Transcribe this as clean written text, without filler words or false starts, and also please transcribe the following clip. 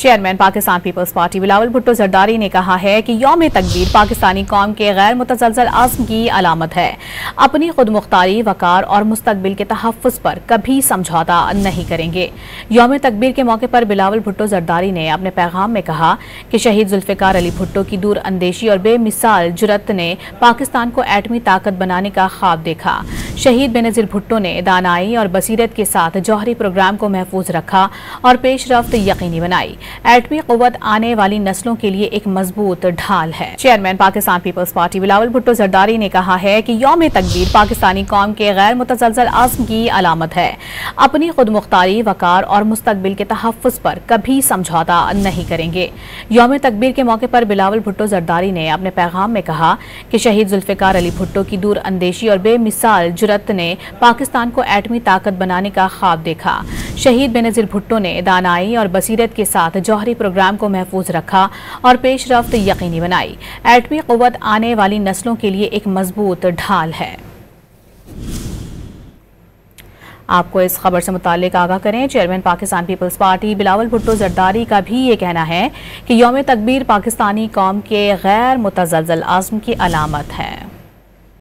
Chairman Pakistan Peoples Party Bilawal Bhutto Zardari ने कहा है कि यौम तकबीर पाकिस्तानी कौम के गैर मुतज़लज़ल आज़्म की अलामत है। अपनी खुद मुख्तारी, वकार और मुस्तकबिल के तहफ़्फ़ुज़ पर कभी समझौता नहीं करेंगे। यौम तकबीर के मौके पर बिलावल भुट्टो जरदारी ने अपने पैगाम में कहा कि शहीद जुल्फ़िकार अली भुट्टो की दूर अंदेशी और बेमिसाल जुरत ने पाकिस्तान को एटमी ताकत बनाने का ख्वाब देखा। शहीद बेनज़ीर भुट्टो ने दानाई और बसीरत के साथ जौहरी प्रोग्राम को महफूज रखा और पेशरफ्त यकीनी बनाई। एटमी क़ुव्वत आने वाली नस्लों के लिए एक मजबूत ढाल है। चेयरमैन पाकिस्तान पीपल्स पार्टी बिलावल भुट्टो जरदारी ने कहा है कि यौम तकबीर पाकिस्तानी कौम के गैर मुतज़लज़ल आज़्म की अलामत है। अपनी खुद मुख्तारी, वकार और मुस्तकबिल के तहफ़्फ़ुज़ पर कभी समझौता नहीं करेंगे। यौम तकबीर के मौके पर बिलावल भुट्टो जरदारी ने अपने पैगाम में कहा कि शहीद जुल्फ़िकार अली भुट्टो की दूर अंदेशी और बेमिसाल जुरत ने पाकिस्तान को एटमी ताकत बनाने का ख्वाब देखा। शहीद बेनज़ीर भुट्टो ने दानाई और बसीरत के साथ जौहरी प्रोग्राम को महफूज रखा और पेशरफ्त यकीनी बनाई। एटमी क़ुव्वत आने वाली नस्लों के लिए एक मजबूत ढाल है। आपको इस खबर से मुताल्लिक आगाह करें, चेयरमैन पाकिस्तान पीपल्स पार्टी बिलावल भुट्टो जरदारी का भी ये कहना है कि यौम तकबीर पाकिस्तानी कौम के गैर मुतज़लज़ल आज़्म की अलामत है।